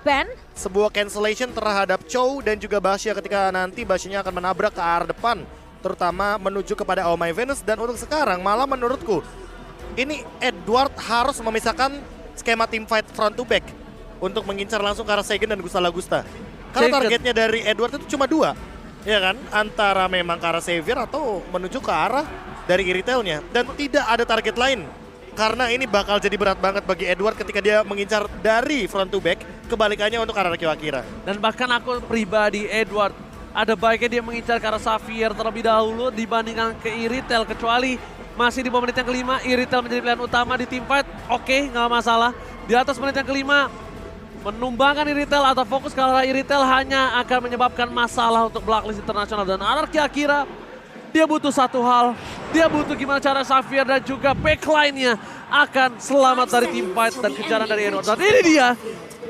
ban. Sebuah cancellation terhadap Chow dan juga Basya ketika nanti Basya-nya akan menabrak ke arah depan. Terutama menuju kepada Oh My Venus. Dan untuk sekarang malah menurutku ini Edward harus memisahkan skema team fight front to back untuk mengincar langsung ke arah Seigen dan Gustala Gusta. Karena targetnya dari Edward itu cuma 2, ya kan? Antara memang ke arah Xavier atau menuju ke arah dari Iritelnya. Dan tidak ada target lain. Karena ini bakal jadi berat banget bagi Edward ketika dia mengincar dari front to back, kebalikannya untuk arah Ryo Akira. Dan bahkan aku pribadi Edward, ada baiknya dia mengincar ke arah Xavier terlebih dahulu dibandingkan ke Iritel, kecuali masih di menit yang kelima, Iritel menjadi pilihan utama di team fight. Oke, nggak masalah. Di atas menit yang kelima, menumbangkan Iritel atau fokus ke arah Iritel hanya akan menyebabkan masalah untuk Blacklist Internasional dan Ryo Akira. Dia butuh satu hal, dia butuh gimana cara Xavier dan juga backline-nya akan selamat dari team fight dan kejaran dari Edward. Dan ini dia,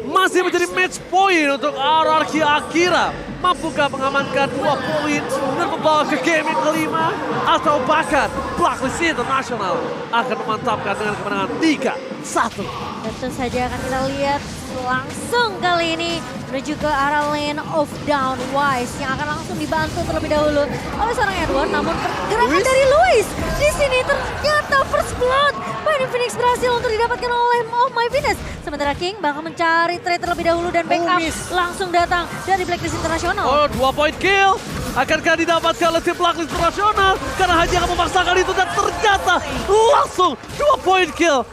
masih menjadi match point untuk Ryo Akira. Mampukah mengamankan 2 poin dan membawa ke game yang kelima? Atau bahkan Blacklist International akan memantapkan dengan kemenangan 3-1. Tentu saja akan kita lihat langsung kali ini menuju ke arah lane of down Wise yang akan langsung dibantu terlebih dahulu oleh seorang Edward. Namun pergerakan dari Luis di sini ternyata first blood Bayern Phoenix berhasil untuk didapatkan oleh Oh My Venus. Sementara King bakal mencari trade terlebih dahulu dan backup langsung datang dari Blacklist Internasional. Oh, 2 point kill. Akankah didapatkan oleh tim Blacklist Internasional? Karena hanya akan memaksakan itu dan ternyata langsung 2 point kill.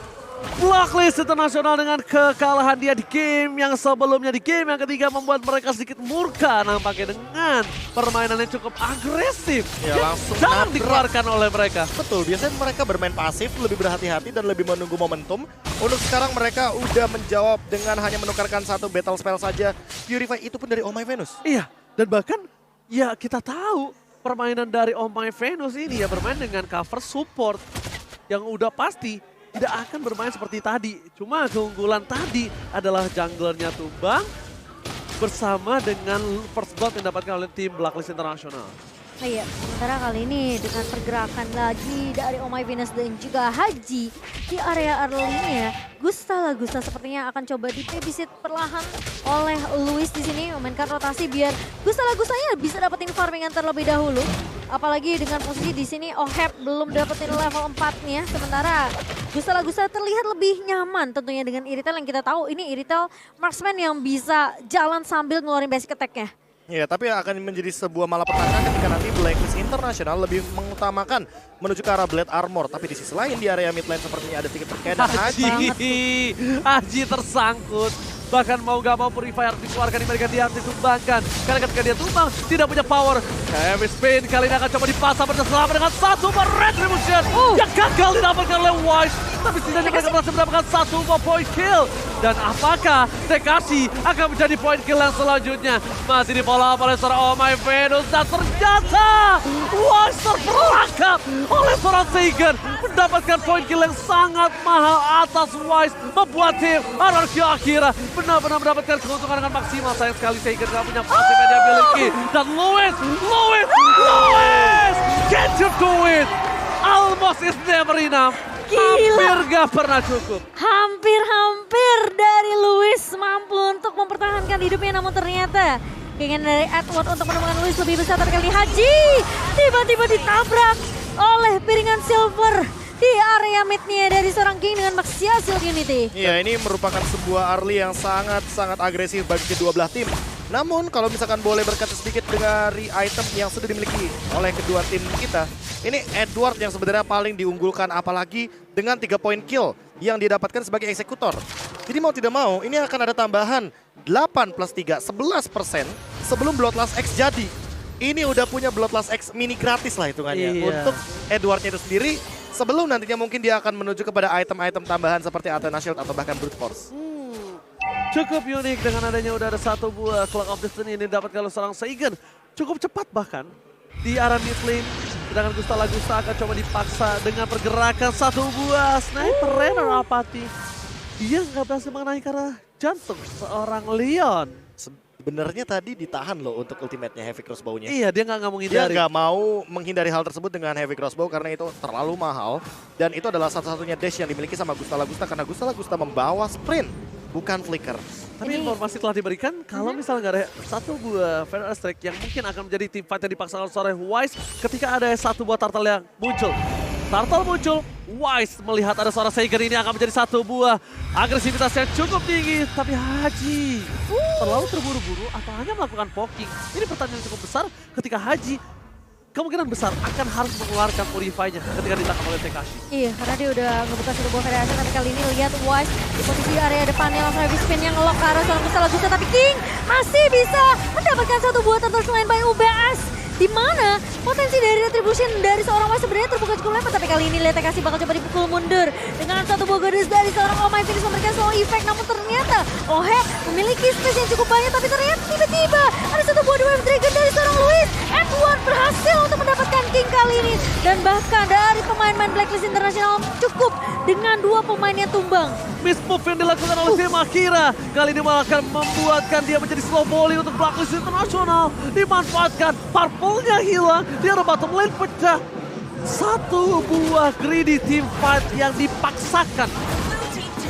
Blacklist Internasional dengan kekalahan dia di game yang sebelumnya, di game yang ketiga membuat mereka sedikit murka nampaknya dengan permainan yang cukup agresif. Ya, langsung jarang dikeluarkan oleh mereka. Betul, biasanya mereka bermain pasif, lebih berhati-hati dan lebih menunggu momentum. Untuk sekarang mereka udah menjawab dengan hanya menukarkan 1 battle spell saja. Purify itu pun dari Oh My Venus. Iya, dan bahkan ya kita tahu permainan dari Oh My Venus ini ya bermain dengan cover support yang udah pasti tidak akan bermain seperti tadi. Cuma keunggulan tadi adalah junglernya tumbang bersama dengan first blood yang didapatkan oleh tim Blacklist Internasional. Iya, sementara kali ini dengan pergerakan lagi dari Oh My Venus dan juga Haji di area early-nya, Gustala Gusta sepertinya akan coba dibabysit perlahan oleh Luis di sini, memainkan rotasi biar Gustala Gustanya bisa dapetin farmingan terlebih dahulu. Apalagi dengan posisi di sini Oheb belum dapetin level 4-nya, sementara Gustala Gusta terlihat lebih nyaman tentunya dengan Iritel yang kita tahu ini Iritel marksman yang bisa jalan sambil ngeluarin basic attack-nya. Ya, tapi akan menjadi sebuah malapetaka ketika nanti Blacklist International lebih mengutamakan menuju ke arah Blade Armor. Tapi di sisi lain di area mid lane sepertinya ada sedikit terkena Haji tersangkut. Bahkan mau gak mau Purifier dikeluarkan diberikan dia ditumbangkan. Karena ketika dia tumbang tidak punya power. Heavy Spin kali ini akan coba dipasang bersama dengan 1 Retribution yang gagal didapatkan oleh Wise. Tapi setidaknya mereka berhasil mendapatkan 1 point kill. Dan apakah Tekashi akan menjadi point kill yang selanjutnya? Masih di follow up oleh seorang Oh My Venus. Dan ternyata Wise terperangkap oleh seorang Seigen. Mendapatkan point kill yang sangat mahal atas Wise. Membuat tim Ryo Akira benar-benar mendapatkan keuntungan dengan maksimal. Sayang sekali Seigen gak punya pasif yang dia miliki. Dan Luis! Can't you do it? Almost is never enough. Hampir gak pernah cukup. Hampir dari Luis mampu untuk mempertahankan hidupnya, namun ternyata keinginan dari Edward untuk menemukan Luis lebih besar terkali. Haji tiba-tiba ditabrak oleh piringan silver di area mid-nya dari seorang King dengan Maxia Shield Unity. Iya, ini merupakan sebuah early yang sangat agresif bagi kedua belah tim. Namun kalau misalkan boleh berkata sedikit dari item yang sudah dimiliki oleh kedua tim kita, ini Edward yang sebenarnya paling diunggulkan, apalagi dengan 3 point kill yang didapatkan sebagai eksekutor. Jadi mau tidak mau ini akan ada tambahan 8 plus 3, 11% sebelum Bloodlust X jadi. Ini udah punya Bloodlust X mini gratis lah hitungannya untuk Edwardnya itu sendiri. Sebelum nantinya mungkin dia akan menuju kepada item-item tambahan seperti Athena Shield atau bahkan Brute Force. Cukup unik dengan adanya udah ada 1 buah Clock of Destiny ini didapatkan oleh seorang Seigen. Cukup cepat bahkan di arah mid lane. Sedangkan Gustala Gusta akan coba dipaksa dengan pergerakan 1 buah Sniper Rainer Apathy. Dia nggak berhasil mengenai ke arah jantung seorang Leon. Sebenarnya tadi ditahan loh untuk ultimate-nya Heavy Crossbow-nya. Iya, dia nggak menghindari. Dia nggak mau menghindari hal tersebut dengan Heavy Crossbow karena itu terlalu mahal. Dan itu adalah satu-satunya dash yang dimiliki sama Gustala Gusta karena Gustala Gusta membawa sprint. bukan Flicker. Tapi informasi telah diberikan kalau misalnya nggak ada satu buah Feather Strike yang mungkin akan menjadi tim fight yang dipaksakan oleh Wise ketika ada satu buah Turtle yang muncul. Turtle muncul, Wise melihat ada seorang Seiger ini akan menjadi satu buah agresivitas yang cukup tinggi. Tapi Haji terlalu terburu-buru atau hanya melakukan poking? Ini pertanyaan yang cukup besar ketika Haji kemungkinan besar akan harus mengeluarkan Purify-nya ketika ditangkap oleh Tekashi. Iya, karena dia udah ngebuka satu buah variasi, tapi kali ini lihat Wise di posisi area depannya langsung heavy spin yang ngelok ke arah seorang Gusta, tapi King masih bisa mendapatkan satu buah turtle selain by UBS. Di mana potensi dari retribution dari seorang Wise sebenarnya terbuka cukup lebar, tapi kali ini lihat Tekashi bakal coba dipukul mundur dengan satu buah goddess dari seorang Oh My Finish memberikan slow effect, namun ternyata Ohep memiliki space yang cukup banyak, tapi ternyata tiba-tiba ada satu buah Wave Dragon dari seorang Luis. Edward berhasil untuk mendapatkan King kali ini, dan bahkan dari pemain-pemain Blacklist International cukup dengan dua pemain yang tumbang. Miss move yang dilakukan oleh tim Akira kali ini malah akan membuatkan dia menjadi slow volley untuk Blacklist International. Dimanfaatkan, purple-nya hilang, dia ada bottom lane pecah. Satu buah greedy team fight yang dipaksakan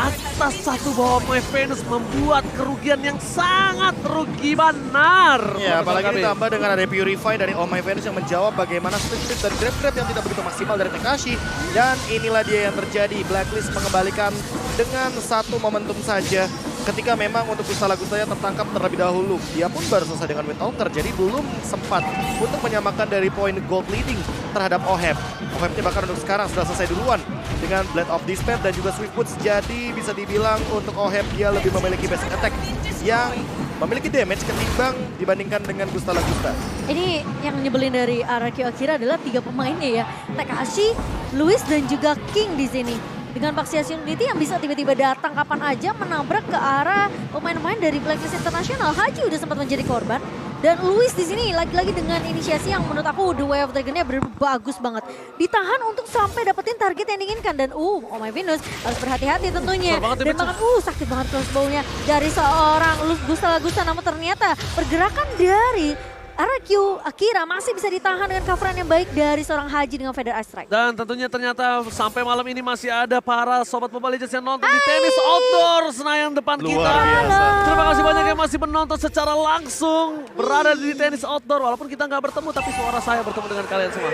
atas satu buah My Venus membuat kerugian yang sangat rugi benar. Ya, apalagi ditambah dengan ada Purify dari Oh My Venus yang menjawab bagaimana strip dan grab yang tidak begitu maksimal dari Tekashi. Dan inilah dia yang terjadi, Blacklist mengembalikan dengan satu momentum saja. Ketika memang untuk Gusta-Gustanya tertangkap terlebih dahulu. Dia pun baru selesai dengan Windtalker, jadi belum sempat untuk menyamakan dari poin gold leading terhadap Ohep. Ohepnya bahkan untuk sekarang sudah selesai duluan dengan Blade of Despair dan juga Swift Boots. Jadi bisa dibilang untuk Ohep dia lebih memiliki basic attack yang memiliki damage ketimbang dibandingkan dengan Gusta-Gusta. Ini yang nyebelin dari RRQ Akira adalah tiga pemainnya ya. Tekashi, Luis dan juga King di sini. Dengan Paxias Unity yang bisa tiba-tiba datang kapan aja menabrak ke arah pemain-pemain dari Blacklist International. Haji udah sempat menjadi korban. Dan Luis di sini lagi-lagi dengan inisiasi yang menurut aku The Way of Dragon-nya benar-benar bagus banget. Ditahan untuk sampai dapetin target yang diinginkan. Dan Oh My Venus harus berhati-hati tentunya. Dan bahkan sakit banget crossbow-nya dari seorang Gusta, namun ternyata pergerakan dari RRQ Akira masih bisa ditahan dengan coveran yang baik dari seorang Haji dengan Feather Ice Strike. Dan tentunya ternyata sampai malam ini masih ada para sobat Mobile Legends yang nonton di tenis outdoor Senayan depan kita. Biasa. Terima kasih banyak yang masih menonton secara langsung berada di tenis outdoor. Walaupun kita nggak bertemu, tapi suara saya bertemu dengan kalian semua.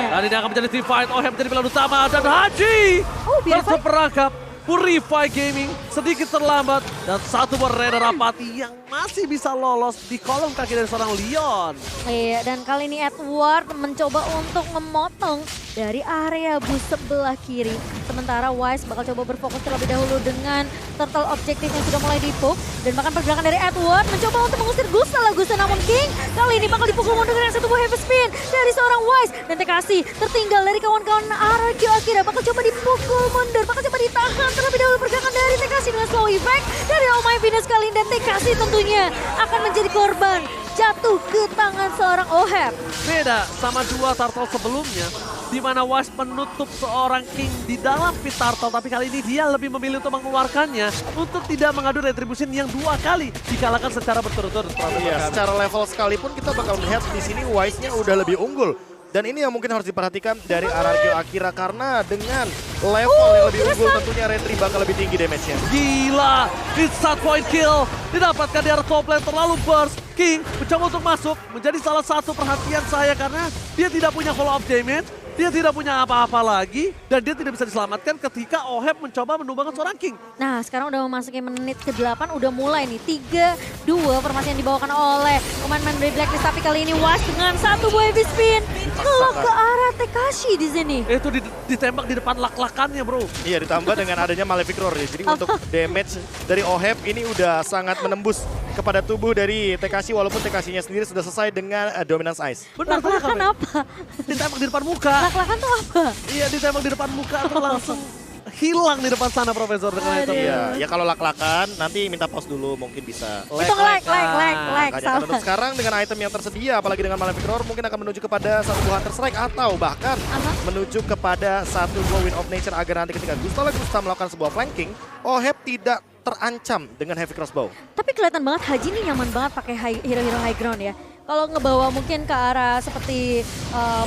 Dan ini akan menjadi team fight. Ohep menjadi pilihan utama dan Haji terperangkap. Purify Gaming sedikit terlambat dan satu buah Raider Apati yang masih bisa lolos di kolom kaki dari seorang Leon. Iya, dan kali ini Edward mencoba untuk memotong dari area bus sebelah kiri. Sementara Wise bakal coba berfokus terlebih dahulu dengan turtle objektif yang sudah mulai dipuk. Dan bahkan pergerakan dari Edward mencoba untuk mengusir Gusta, namun King kali ini bakal dipukul mundur dengan satu buah heavy spin dari seorang Wise. Dan Tekashi tertinggal dari kawan-kawan RRQ Akira, bakal coba dipukul mundur, bakal coba ditahan terlebih dahulu pergerakan dari Tekashi dengan slow effect dari Oh My Venus kali ini. Dan Tekashi tentunya akan menjadi korban jatuh ke tangan seorang Ohep. Beda sama dua turtle sebelumnya, di mana Wise menutup seorang King di dalam pit turtle, tapi kali ini dia lebih memilih untuk mengeluarkannya untuk tidak mengadu retribution yang dua kali dikalahkan secara berturut-turut. Iya, secara level sekalipun kita bakal melihat di sini Wise-nya udah lebih unggul. Dan ini yang mungkin harus diperhatikan dari RRQ Akira karena dengan level yang lebih unggul tentunya Retri bakal lebih tinggi damage-nya. Gila, it's start point kill didapatkan di arah top lane, terlalu burst. King mencoba untuk masuk, menjadi salah satu perhatian saya karena dia tidak punya follow up damage, dia tidak punya apa-apa lagi, dan dia tidak bisa diselamatkan ketika Ohep mencoba menumbangkan seorang King. Nah, sekarang udah memasuki menit ke-8, udah mulai nih 3-2 formasi yang dibawakan oleh pemain-pemain dari Blacklist, tapi kali ini Wise dengan satu buah heavy spin ngelok ke arah Tekashi di sini. Itu ditembak di depan lak-lakannya, bro. Iya, ditambah dengan adanya Malefic Roar ya. Jadi untuk damage dari Ohep ini udah sangat menembus kepada tubuh dari Tekashi, walaupun Tekashinya sendiri sudah selesai dengan Dominance Ice. Benar, Lak-lakan apa? ditembak di depan muka. Lak-lakan tuh apa? Iya, ditembak di depan muka tuh langsung hilang di depan sana Profesor dengan item. Iya, ya kalau lak-lakan nanti minta pause dulu mungkin bisa. Itu like. Makanya kan Salah. untuk sekarang dengan item yang tersedia, apalagi dengan Malefic Roar, mungkin akan menuju kepada satu buah Hunter Strike atau bahkan menuju kepada satu buah Wind of Nature agar nanti ketika Gusta melakukan sebuah flanking, Ohep tidak terancam dengan Heavy Crossbow. Tapi kelihatan banget Haji ini nyaman banget pakai hero-hero high ground ya. Kalau ngebawa mungkin ke arah seperti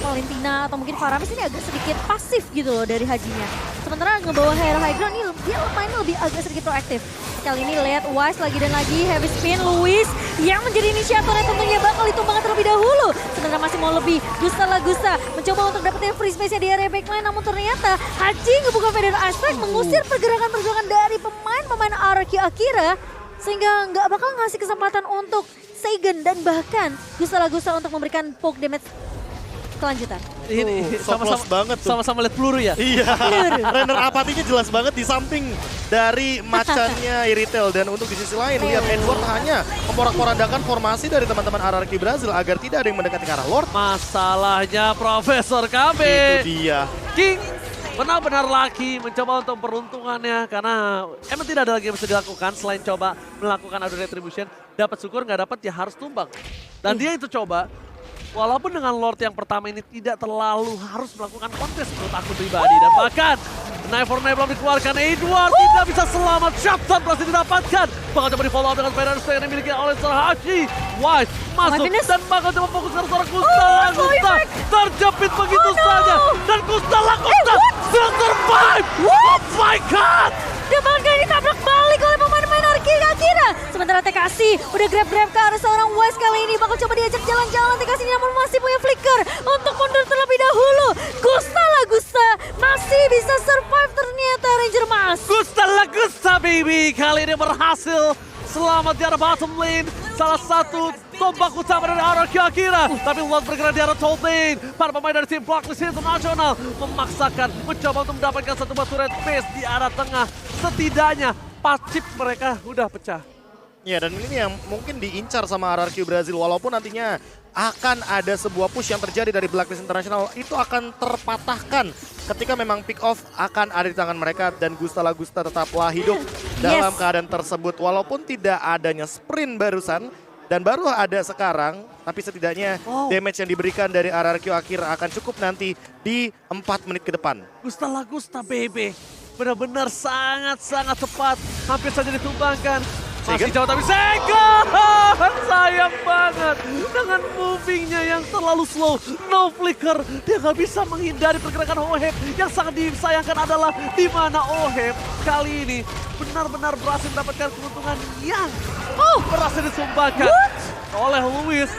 Valentina atau mungkin Faramis ini agak sedikit pasif gitu loh dari Hajinya. Sementara ngebawa hero high ground ini dia mainnya lebih agak sedikit proaktif. Kali ini lihat Wise lagi dan lagi heavy spin Luis yang menjadi inisiatornya tentunya bakal ditumbangkan terlebih dahulu. Sebenarnya masih mau lebih. Gusta Lagusta mencoba untuk dapetin free space-nya di area backline, namun ternyata Haji ngebuka Feather Aspect mengusir pergerakan-pergerakan dari pemain-pemain RRQ Akira sehingga nggak bakal ngasih kesempatan untuk Seigen dan bahkan Gusta Lagusta untuk memberikan poke damage kelanjutan. Ini so close banget tuh. Sama-sama lihat peluru ya. Iya, Renner apatinya jelas banget di samping dari macannya Iritel. Dan untuk di sisi lain, lihat Edward hanya memporak-porandakan formasi dari teman-teman RRQ Brazil agar tidak ada yang mendekati ke arah Lord. Masalahnya Profesor KB. Itu dia. King benar-benar laki mencoba untuk peruntungannya karena emang tidak ada lagi yang bisa dilakukan selain coba melakukan adu retribution. Dapat syukur, nggak dapat ya harus tumbang. Dan dia itu coba. Walaupun dengan Lord yang pertama ini tidak terlalu harus melakukan kontes menurut aku pribadi. Dan bahkan Knife for Knife belum dikeluarkan. Edward tidak bisa selamat. Shotgun berhasil didapatkan. Bakal coba di follow up dengan Feather Aspect yang dimiliki oleh Haji. Wise masuk dan bakal coba fokus ke seorang Gusta Lagusta. Terjepit begitu saja. Dan Gusta Lagusta still survive. Oh my god. Dia bakal ditabrak balik oleh pemain-pemain Akira. Sementara TKC udah grab-grab ke arah seorang Wise kali ini. Bakal coba diajak jalan-jalan TKC namun masih punya flicker untuk mundur terlebih dahulu. Gusta Lagusta masih bisa survive ternyata Ranger Mas. Gusta Lagusta baby kali ini berhasil selamat di arah bottom lane. Salah satu tombak utama dari RRQ Akira. Tapi Lord bergerak di arah top lane. Para pemain dari tim Blacklist International memaksakan mencoba untuk mendapatkan satu buah turret base di arah tengah. Setidaknya pasif mereka udah pecah. Ya, dan ini yang mungkin diincar sama RRQ Brazil. Walaupun nantinya akan ada sebuah push yang terjadi dari Blacklist International. Itu akan terpatahkan ketika memang pick off akan ada di tangan mereka. Dan Gusta Lagusta tetaplah hidup dalam keadaan tersebut. Walaupun tidak adanya sprint barusan. Dan baru ada sekarang. Tapi setidaknya damage yang diberikan dari RRQ Akira akan cukup nanti di 4 menit ke depan. Gusta Lagusta baby. Benar-benar sangat-sangat cepat. Hampir saja ditumbangkan. Masih jauh tapi Seigen! Sayang banget dengan movingnya yang terlalu slow. No flicker. Dia nggak bisa menghindari pergerakan Oheb. Yang sangat disayangkan adalah di mana Oheb kali ini benar-benar berhasil mendapatkan keuntungan yang berhasil disumbangkan oleh Luis.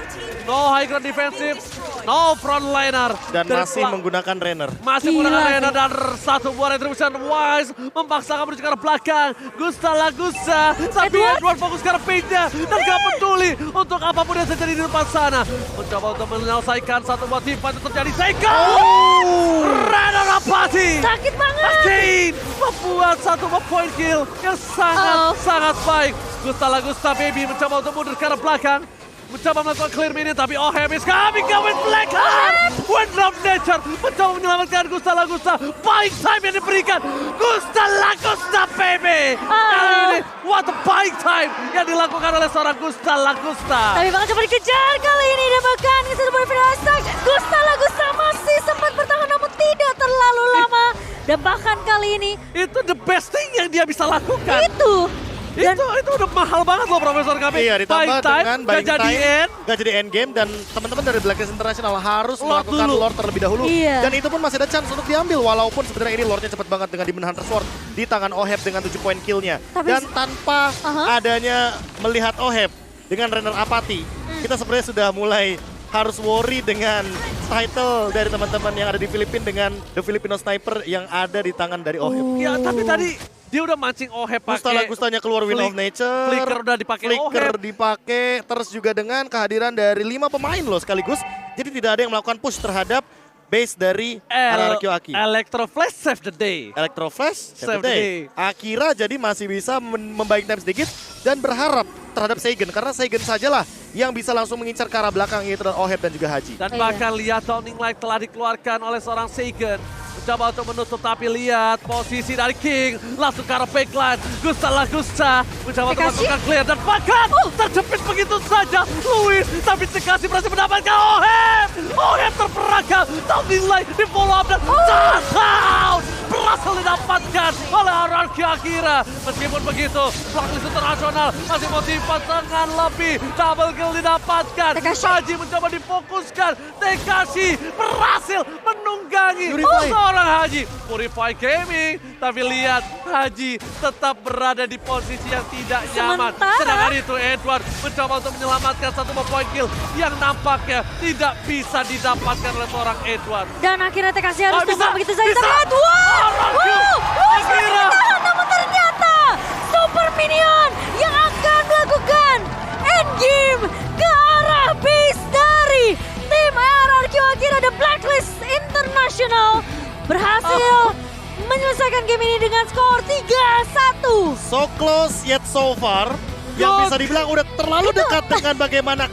No high ground defensive, no frontliner. Dan masih menggunakan Renner. Masih menggunakan Renner dan satu buah retribution. Wise memaksakan menuju ke arah belakang. Gusta Lagusta. Tapi Edward fokus ke arah page-nya. Dan gak peduli untuk apapun yang terjadi di depan sana. Mencoba untuk menyelesaikan satu buah tim fight itu terjadi. Seigen! Renner apati. Sakit banget. Again membuat satu point kill yang sangat baik. Gusta Lagusta baby mencoba untuk mundur ke arah belakang. Mencoba melakukan clear minion tapi Oheb is coming with Black Heart. Wind of Nature mencoba menyelamatkan Gusta Lagusta. Buying time yang diberikan Gusta Lagusta baby. Kali ini what a buying time yang dilakukan oleh seorang Gusta Lagusta. Tapi bakal coba dikejar kali ini dan bahkan satu poin Firastak. Gusta Lagusta masih sempat bertahan namun tidak terlalu lama. Dan bahkan kali ini itu the best thing yang dia bisa lakukan. Itu udah mahal banget loh Profesor KB. Iya, ditambah dengan buying time, end. gak jadi end game, dan teman-teman dari Blacklist International harus melakukan dulu. Lord terlebih dahulu. Iya. Dan itu pun masih ada chance untuk diambil, walaupun sebenarnya ini Lordnya cepat banget dengan Demon Hunter Sword di tangan Oheb dengan 7 poin killnya. Dan tanpa adanya melihat Oheb dengan Renner apati, kita sebenarnya sudah mulai harus worry dengan title dari teman-teman yang ada di Filipina dengan The Filipino Sniper yang ada di tangan dari Oheb. Ya, tapi tadi dia udah mancing Oheb pakai. Gustanya keluar Wind of Nature. Flicker udah dipakai Flicker Oheb. dipakai, terus juga dengan kehadiran dari 5 pemain loh sekaligus. Jadi tidak ada yang melakukan push terhadap base dari RRQ Aki. Electro Flash save the day. Electro Flash, Save save the day. Akira jadi masih bisa membaik time sedikit dan berharap terhadap Seigen. Karena Seigen sajalah yang bisa langsung mengincar ke arah belakang, yaitu Oheb dan juga Haji. Dan bahkan lihat Downing Light telah dikeluarkan oleh seorang Seigen. Mencoba untuk menutup, tapi lihat posisi dari King. Langsung ke arah backline. Gusta Lagusta mencoba untuk masukkan clear. Dan bahkan terjepit begitu saja Luis. Tapi Tekasi berhasil mendapatkan Oheb. Oheb terperangkap. Downing Light di follow up dan touchdown. berhasil didapatkan oleh RRQ Akira. Meskipun begitu, Blacklist Internasional masih motivat dengan lebih. Double kill didapatkan. Tekashi. Haji mencoba difokuskan. Tekashi berhasil menunggangi Purify. seorang Haji. Purify Gaming. Tapi lihat, Haji tetap berada di posisi yang tidak nyaman. Sementara- Sedangkan itu Edward mencoba untuk menyelamatkan satu point kill yang nampaknya tidak bisa didapatkan oleh seorang Edward. Dan akhirnya TKC harus Oh, bisa, tumbang begitu saja. bisa. Terlihat, wow! RRQ. Sudah Akira. bertahan, namun ternyata Super Minion yang akan melakukan endgame ke arah base dari tim RRQ Akira The Blacklist International berhasil menyelesaikan game ini dengan skor 3-1. So close yet so far. Yang Good. bisa dibilang udah terlalu dekat dengan bagaimana